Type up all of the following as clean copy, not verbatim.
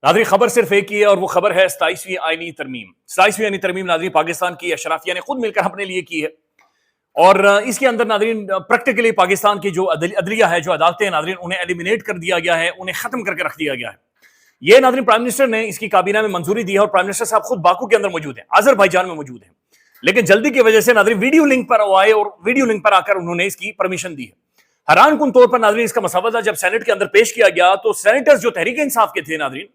ناظرین خبر صرف ایک ہی ہے اور وہ خبر ہے 27ویں آئینی ترمیم۔ 27ویں آئینی ترمیم ناظرین پاکستان کی اشرافیہ نے خود مل کر اپنے لیے کی ہے، اور اس کے اندر ناظرین پریکٹیکلی پاکستان کی جو عدلیہ ہے، جو عدالتیں ہیں ناظرین، انہیں ایلیمینیٹ کر دیا گیا ہے، انہیں ختم کر کے رکھ دیا گیا ہے۔ یہ ناظرین پرائم منسٹر نے اس کی کابینہ میں منظوری دی ہے، اور پرائم منسٹر صاحب خود باکو کے اندر موجود ہیں، آذربائیجان میں موجود ہیں، لیکن جلدی کی وجہ سے ناظرین ویڈیو لنک پر آئے اور ویڈیو لنک پر آ کر انہوں نے اس کی پرمیشن دی ہے۔ حیران کن طور پر ناظرین اس کا مسودہ جب سینٹ کے اندر پیش کیا گیا تو سینیٹرز جو تحریک انصاف کے تھے ناظرین،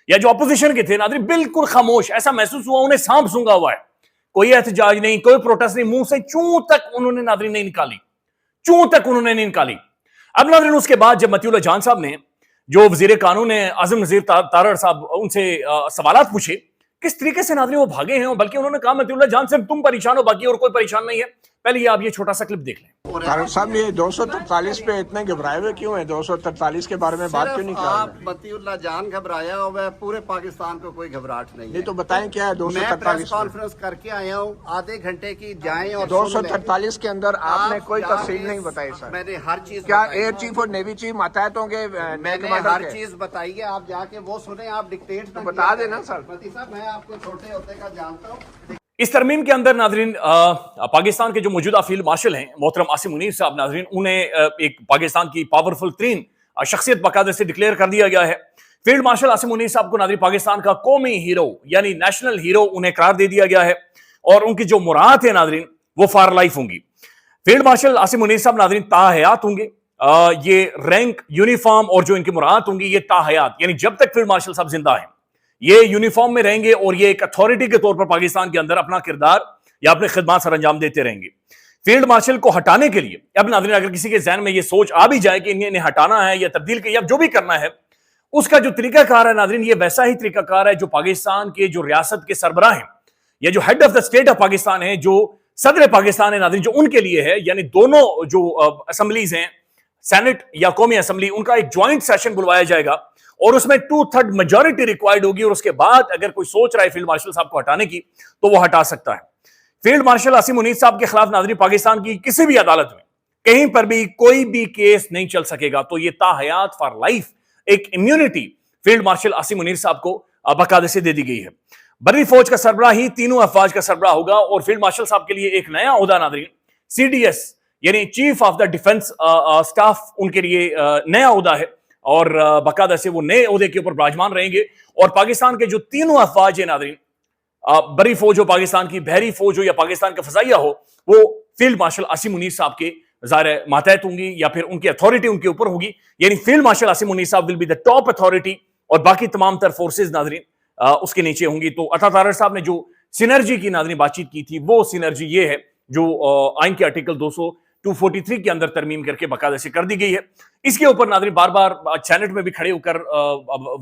یا جو اپوزیشن کے تھے ناظرین، بالکل خاموش، ایسا محسوس ہوا انہیں سانپ سونگا ہوا ہے، کوئی احتجاج نہیں، کوئی پروٹیسٹ نہیں، منہ سے چوں تک انہوں نے ناظرین نہیں نکالی، چوں تک انہوں نے نہیں نکالی۔ اب ناظرین اس کے بعد جب مطیع اللہ جان صاحب نے، جو وزیر قانون ہیں اعظم نذیر تارڑ صاحب، ان سے سوالات پوچھے کس طریقے سے ناظرین وہ بھاگے ہیں، بلکہ انہوں نے کہا مطیع اللہ جان صاحب تم پریشان ہو، باقی اور کوئی پریشان نہیں ہے۔ پہلے یہ آپ یہ چھوٹا سا کلپ دیکھ لیں۔ طارق صاحب یہ 243 پہ اتنے گھبرائے ہوئے کیوں ہیں؟ 243 کے بارے میں بات کیوں نہیں کر رہے؟ آپ مطیع اللہ جان گھبرایا ہوا ہے، پورے پاکستان کو کوئی گھبراہٹ نہیں ہے۔ یہ تو بتائیں کیا ہے 243 میں پریس کانفرنس کر کے آیا ہوں، آدھے گھنٹے کی جائیں اور 243 کے اندر آپ نے کوئی تفصیل نہیں بتائی سر۔ میں نے ہر چیز کیا ایئر چیف اور نیوی چیف ماتحت ہوں گے؟ میں نے ہر چیز بتائی ہے، آپ جا کے وہ سنیں، آپ ڈکٹیٹ بتا دینا سر۔ مطیع صاحب میں آپ کو چھوٹے ہوتے کا جانتا ہوں۔ اس ترمیم کے اندر ناظرین پاکستان کے جو موجودہ فیلڈ مارشل ہیں محترم عاصم منیر صاحب ناظرین، انہیں ایک پاکستان کی پاورفل ترین شخصیت باقاعدہ سے ڈکلیئر کر دیا گیا ہے۔ فیلڈ مارشل عاصم منیر صاحب کو ناظرین پاکستان کا قومی ہیرو یعنی نیشنل ہیرو انہیں قرار دے دیا گیا ہے، اور ان کی جو مراعات ہیں ناظرین وہ فار لائف ہوں گی۔ فیلڈ مارشل عاصم منیر صاحب ناظرین تاحیات ہوں گے، یہ رینک، یونیفارم اور جو ان کی مراعات ہوں گی یہ تاحیات، یعنی جب تک فیلڈ مارشل صاحب زندہ ہیں یہ یونیفارم میں رہیں گے، اور یہ ایک اتھارٹی کے طور پر پاکستان کے اندر اپنا کردار یا اپنے خدمات سر انجام دیتے رہیں گے۔ فیلڈ مارشل کو ہٹانے کے لیے اب ناظرین اگر کسی کے ذہن میں یہ سوچ آ بھی جائے کہ انہیں ہٹانا ہے یا تبدیل یا جو بھی کرنا ہے، اس کا جو طریقہ کار ہے ناظرین یہ ویسا ہی طریقہ کار ہے جو پاکستان کے جو ریاست کے سربراہ ہیں یا جو head of the state of Pakistan ہیں، جو صدر پاکستان ہے ناظرین، جو ان کے لیے ہے، یعنی دونوں جو اسمبلیز ہیں، سینٹ یا قومی اسمبلی، ان کا ایک جوائنٹ سیشن بلوایا جائے گا، اور اس میں 2/3 میجورٹی ریکوائرڈ ہوگی، اور اس کے بعد اگر کوئی سوچ رہا ہے فیلڈ مارشل صاحب کو ہٹانے کی تو وہ ہٹا سکتا ہے۔ فیلڈ مارشل عاصم منیر صاحب کے خلاف ناظرین پاکستان کی کسی بھی عدالت میں کہیں پر بھی کوئی بھی کیس نہیں چل سکے گا، تو یہ تاحیات فار لائف ایک immunity field marshal Asim Munir صاحب کو باقاعدہ سے دے دی گئی ہے۔ بری فوج کا سربراہ ہی تینوں افواج کا سربراہ ہوگا، اور فیلڈ مارشل صاحب کے لیے ایک نیا عہدہ ناظرین CDS یعنی chief of the defence staff ان کے لیے نیا عہدہ ہے، اور باقاعدہ سے وہ نئے عہدے کے اوپر براجمان رہیں گے، اور پاکستان کے جو تینوں افواج ہیں ناظرین، بری فوج ہو پاکستان کی، بحری فوج ہو یا پاکستان کا فضائیہ ہو، وہ فیلڈ مارشل عاصم منیر صاحب کے ظاہر ماتحت ہوں گی، یا پھر ان کی اتھارٹی ان کے اوپر ہوگی، یعنی فیلڈ مارشل عاصم منیر صاحب will be the top authority, اور باقی تمام تر فورسز ناظرین اس کے نیچے ہوں گی۔ تو عطا طارڑ صاحب نے جو سینرجی کی ناظرین بات چیت کی تھی، وہ سینرجی یہ ہے جو آئین کے آرٹیکل 243 کے اندر ترمیم کر کے باقاعدہ سے کر دی گئی ہے۔ اس کے اوپر ناظرین بار بار سینٹ میں بھی کھڑے ہو کر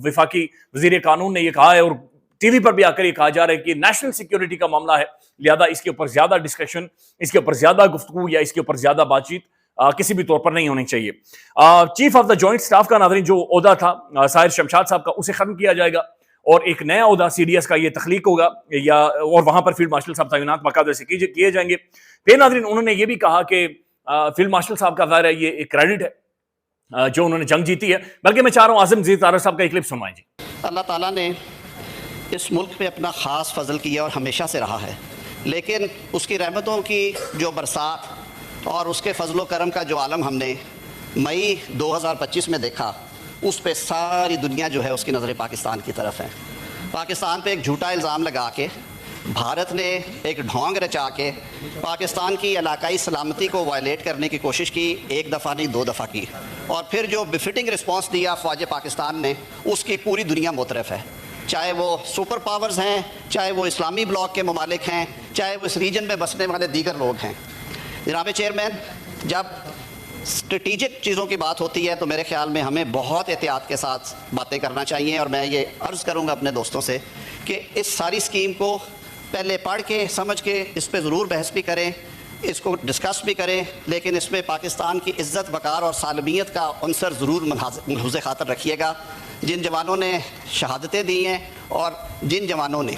وفاقی وزیر قانون نے یہ کہا ہے، اور ٹی وی پر بھی آ کر یہ کہا جا رہا ہے کہ نیشنل سیکیورٹی کا معاملہ ہے، لہذا اس کے اوپر زیادہ ڈسکشن، اس کے اوپر زیادہ گفتگو یا اس کے اوپر زیادہ بات چیت کسی بھی طور پر نہیں ہونی چاہیے۔ Chief of the joint staff کا ناظرین جو عہدہ تھا ساحر شمشاد صاحب کا، اسے ختم کیا جائے گا، اور ایک نیا عہدہ CDS کا یہ تخلیق ہوگا، یا اور وہاں پر فیلڈ مارشل صاحب تعینات باقاعدہ سے کیے جائیں گے۔ پھر ناظرین انہوں نے یہ بھی کہا کہ فیلڈ مارشل صاحب کا ظاہر ہے یہ ایک کریڈٹ ہے جو انہوں نے جنگ جیتی ہے، بلکہ میں چاہ رہا ہوں اعظم نذیر تارڑ صاحب کا ایک کلپ سنوائیں جی۔ اللہ تعالیٰ نے اس ملک پہ اپنا خاص فضل کیا اور ہمیشہ سے رہا ہے، لیکن اس کی رحمتوں کی جو برسات اور اس کے فضل و کرم کا جو عالم ہم نے مئی 2025 میں دیکھا، اس پہ ساری دنیا جو ہے اس کی نظر پاکستان کی طرف ہے۔ پاکستان پہ ایک جھوٹا الزام لگا کے بھارت نے ایک ڈھونگ رچا کے پاکستان کی علاقائی سلامتی کو وائلیٹ کرنے کی کوشش کی، ایک دفعہ نہیں 2 دفعہ کی، اور پھر جو بفٹنگ رسپانس دیا فوج پاکستان نے، اس کی پوری دنیا معترف ہے، چاہے وہ سپر پاورز ہیں، چاہے وہ اسلامی بلاک کے ممالک ہیں، چاہے وہ اس ریجن میں بسنے والے دیگر لوگ ہیں۔ جناب چیئرمین، جب اسٹریٹجک چیزوں کی بات ہوتی ہے تو میرے خیال میں ہمیں بہت احتیاط کے ساتھ باتیں کرنا چاہیے، اور میں یہ عرض کروں گا اپنے دوستوں سے کہ اس ساری اسکیم کو پہلے پڑھ کے سمجھ کے اس پہ ضرور بحث بھی کریں، اس کو ڈسکس بھی کریں، لیکن اس میں پاکستان کی عزت وقار اور سالمیت کا عنصر ضرور ملحوظ خاطر رکھیے گا۔ جن جوانوں نے شہادتیں دی ہیں اور جن جوانوں نے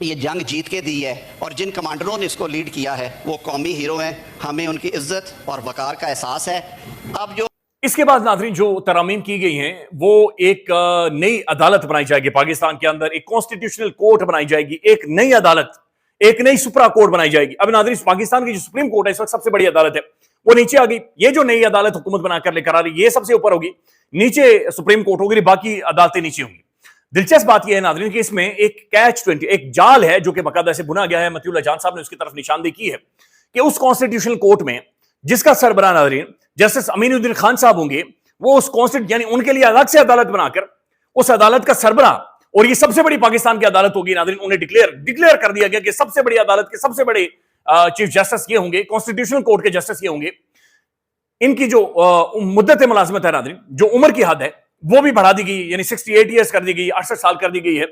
یہ جنگ جیت کے دی ہے اور جن کمانڈروں نے اس کو لیڈ کیا ہے وہ قومی ہیرو ہیں، ہمیں ان کی عزت اور وقار کا احساس ہے۔ اب جو اس کے بعد ناظرین جو ترامیم کی گئی ہیں وہ ایک نئی عدالت بنائی جائے گی پاکستان کے اندر، ایک کانسٹیٹیوشنل کورٹ بنائی جائے گی، ایک نئی عدالت، ایک نئی سپرا کورٹ بنائی جائے گی۔ اب ناظرین پاکستان کی جو سپریم کورٹ ہے اس وقت سب سے بڑی عدالت ہے، وہ نیچے آ گئی۔ یہ جو نئی عدالت حکومت بنا کر لے کر آ رہی ہے یہ سب سے اوپر ہوگی، نیچے سپریم کورٹ ہوگی، باقی عدالتیں نیچے ہوں گی۔ دلچسپ بات یہ ہے ناظرین کہ اس میں ایک کیچ 20 ایک جال ہے جو کہ باقاعدہ سے بنا گیا ہے، مطیع اللہ جان صاحب نے اس کی طرف نشاندہی کی ہے کہ اس کانسٹیٹیوشنل کورٹ میں جس کا سربراہ ناظرین جسٹس امین الدین خان صاحب ہوں گے، وہ اس یعنی ان کے لیے الگ سے عدالت بنا کر اس عدالت کا سربراہ، اور یہ سب سے بڑی پاکستان کی عدالت ہوگی ناظرین، انہیں ڈکلیئر کر دیا گیا کہ سب سے بڑی عدالت کے سب سے بڑے چیف جسٹس یہ ہوں گے، کانسٹیٹیوشنل کورٹ کے جسٹس یہ ہوں گے۔ ان کی جو مدت ملازمت ہے ناظرین، جو عمر کی حد ہے وہ بھی بڑھا دی گئی، یعنی 68 ایئرز کر دی گئی، 68 سال کر دی گئی ہے۔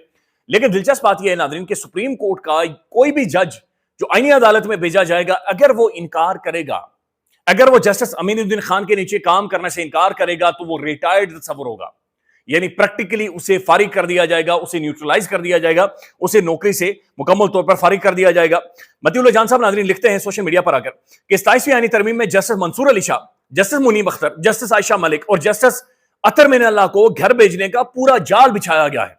لیکن دلچسپ بات یہ ہے ناظرین کہ سپریم کورٹ کا کوئی بھی جج جو آئینی عدالت میں بھیجا جائے گا، اگر وہ انکار کرے گا، اگر وہ جسٹس امین الدین خان کے نیچے کام کرنے سے انکار کرے گا تو وہ ریٹائرڈ تصور ہوگا، یعنی پریکٹیکلی اسے فارغ کر دیا جائے گا، اسے نیوٹرلائز کر دیا جائے گا، اسے نوکری سے مکمل طور پر فارغ کر دیا جائے گا۔ مطیع اللہ جان صاحب ناظرین لکھتے ہیں سوشل میڈیا پر آ کر کہ 27ویں آئینی ترمیم میں جسٹس منصور علی شاہ، جسٹس منیب اختر، جسٹس عائشہ ملک اور جسٹس اطہر من اللہ کو گھر بھیجنے کا پورا جال بچھایا گیا ہے۔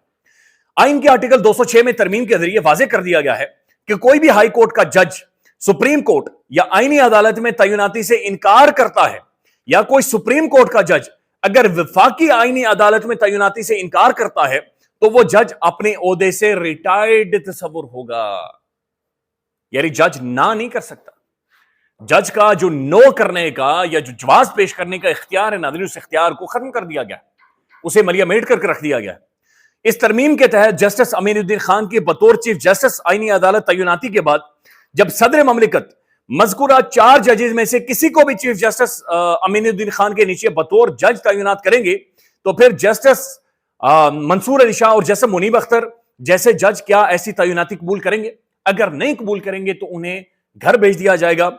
آئین کے آرٹیکل 206 میں ترمیم کے ذریعے واضح کر دیا گیا ہے کہ کوئی بھی ہائی کورٹ کا جج سپریم کورٹ یا آئینی عدالت میں تعیناتی سے انکار کرتا ہے، یا کوئی سپریم کورٹ کا جج اگر وفاقی آئینی عدالت میں تعیناتی سے انکار کرتا ہے تو وہ جج اپنے عہدے سے ریٹائرڈ تصور ہوگا، یعنی جج نہ نہیں کر سکتا۔ جج کا جو نو کرنے کا یا جو جواز پیش کرنے کا اختیار ہے ناظرین، اس اختیار کو ختم کر دیا گیا، اسے ملیا میٹ کر کے رکھ دیا گیا۔ اس ترمیم کے تحت جسٹس امین الدین خان کے بطور چیف جسٹس آئینی عدالت تعیناتی کے بعد جب صدر مملکت مذکورہ 4 ججز میں سے کسی کو بھی چیف جسٹس امین الدین خان کے نیچے بطور جج تعینات کریں گے تو پھر جسٹس منصور علی شاہ اور جسٹس منیب اختر جیسے جج کیا ایسی تعیناتی قبول کریں گے؟ اگر نہیں قبول کریں گے تو انہیں گھر بھیج دیا جائے گا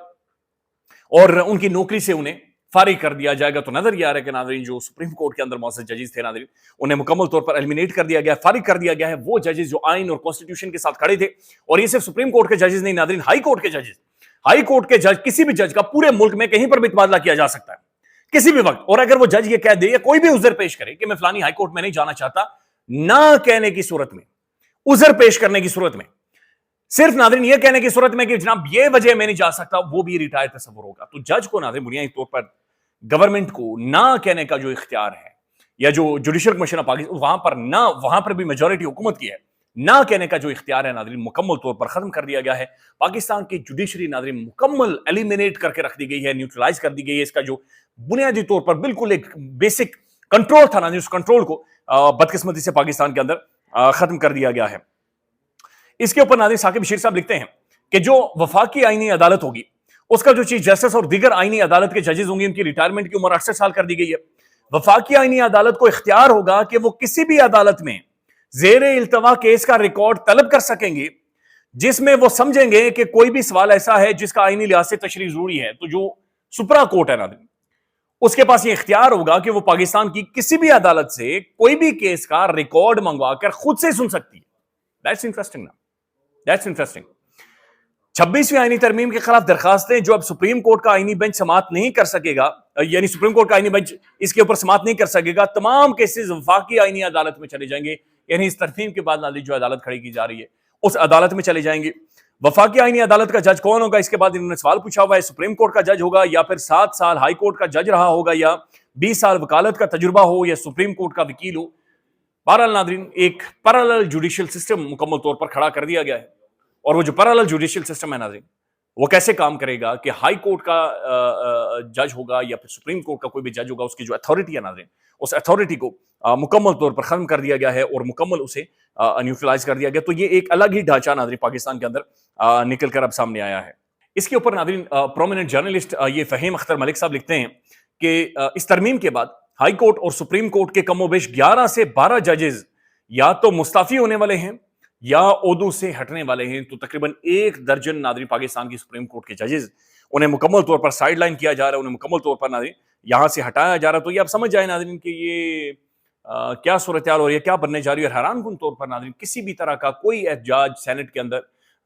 اور ان کی نوکری سے انہیں فارغ کر دیا جائے گا۔ تو نظر یہ آ رہا ہے کہ ناظرین جو سپریم کورٹ کے اندر موجود ججز تھے ناظرین، انہیں مکمل طور پر ایلیمینیٹ کر دیا گیا، فارغ کر دیا گیا ہے۔ وہ ججز جو آئین اور کانسٹیٹیوشن کے ساتھ کھڑے تھے، اور یہ صرف سپریم کورٹ کے ججز نہیں ناظرین، ہائی کورٹ کے ججز، ہائی کورٹ کے جج، کسی بھی جج کا پورے ملک میں کہیں پر بھی تبادلہ کیا جا سکتا ہے کسی بھی وقت، اور اگر وہ جج یہ کہہ دے یا کوئی بھی عذر پیش کرے کہ میں فلانی ہائی کورٹ میں نہیں جانا چاہتا، نہ کہنے کی صورت میں، عذر پیش کرنے کی صورت میں، صرف ناظرین یہ کہنے کی صورت میں کہ جناب یہ وجہ میں نہیں جا سکتا، وہ بھی ریٹائر تصور ہوگا۔ تو جج کو ناظرین بنیادی طور پر گورنمنٹ کو نہ کہنے کا جو اختیار ہے، یا جو جوڈیشل کمیشن آف پاکستان وہاں پر بھی میجورٹی حکومت کی ہے، نہ کہنے کا جو اختیار ہے ناظرین مکمل طور پر ختم کر دیا گیا ہے۔ پاکستان کی جوڈیشری ناظرین مکمل ایلیمینیٹ کر کے رکھ دی گئی ہے، نیوٹرلائز کر دی گئی ہے۔ اس کا جو بنیادی طور پر بالکل ایک بیسک کنٹرول تھا ناظرین، اس کنٹرول کو بدقسمتی سے پاکستان کے اندر ختم کر دیا گیا ہے۔ اس کے اوپر ناظرین ثاقب بشیر صاحب لکھتے ہیں کہ جو وفاقی آئینی عدالت ہوگی اس کا جو چیف جسٹس اور دیگر آئینی عدالت کے ججز ہوں گے، ان کی ریٹائرمنٹ کی عمر 68 سال کر دی گئی ہے۔ وفاقی آئینی عدالت کو اختیار ہوگا کہ وہ کسی بھی عدالت میں زیر التوا کیس کا ریکارڈ طلب کر سکیں گے جس میں وہ سمجھیں گے کہ کوئی بھی سوال ایسا ہے جس کا آئینی لحاظ سے تشریح ضروری ہے۔ تو جو سپرا کورٹ ہے ناظرین، اس کے پاس یہ اختیار ہوگا کہ وہ پاکستان کی کسی بھی عدالت سے کوئی بھی کیس کا ریکارڈ منگوا کر خود سے سن سکتی ہے۔ That's interesting نا، That's interesting۔ 26ویں آئینی ترمیم کے خلاف درخواستیں جو اب سپریم کورٹ کا آئینی بینچ سماعت نہیں کر سکے گا، یعنی سپریم کورٹ کا آئینی بینچ اس کے اوپر سماعت نہیں کر سکے گا، تمام کیسز وفاقی آئینی عدالت میں چلے جائیں گے، یعنی اس ترمیم کے بعد ناظرین جو عدالت کھڑی کی جا رہی ہے اس عدالت میں چلے جائیں گے۔ وفاقی آئینی عدالت کا جج کون ہوگا؟ اس کے بعد انہوں نے سوال پوچھا ہوا ہے، سپریم کورٹ کا جج ہوگا یا پھر 7 سال ہائی کورٹ کا جج رہا ہوگا یا 20 سال وکالت کا تجربہ ہو یا سپریم کورٹ کا وکیل ہو۔ بہرحال ناظرین ایک پیرالل جوڈیشل سسٹم مکمل طور پر کھڑا کر دیا گیا ہے، اور وہ جو پیرالل جوڈیشل سسٹم ہے ناظرین وہ کیسے کام کرے گا کہ ہائی کورٹ کا جج ہوگا یا پھر سپریم کورٹ کا کوئی بھی جج ہوگا، اس کی جو اتھارٹی ہے ناظرین، اس اتھارٹی کو مکمل طور پر ختم کر دیا گیا ہے اور مکمل اسے نیوٹرلائز کر دیا گیا۔ تو یہ ایک الگ ہی ڈھانچہ ناظرین پاکستان کے اندر نکل کر اب سامنے آیا ہے۔ اس کے اوپر ناظرین پرومیننٹ جرنلسٹ یہ فہیم اختر ملک صاحب لکھتے ہیں کہ اس ترمیم کے بعد ہائی کورٹ اور سپریم کورٹ کے کم و بیش 11 سے 12 ججز یا تو مستعفی ہونے والے ہیں یا عہدوں سے ہٹنے والے ہیں۔ تو تقریباً 1 درجن ناظرین پاکستان کی سپریم کورٹ کے ججز انہیں مکمل طور پر سائیڈ لائن کیا جا رہا ہے، انہیں مکمل طور پر ناظرین یہاں سے ہٹایا جا رہا ہے۔ تو یہ آپ سمجھ جائیں ناظرین کہ یہ کیا صورتحال اور یہ کیا بننے جا رہی ہے۔ اور حیران کن طور پر ناظرین کسی بھی طرح کا کوئی احتجاج سینٹ کے اندر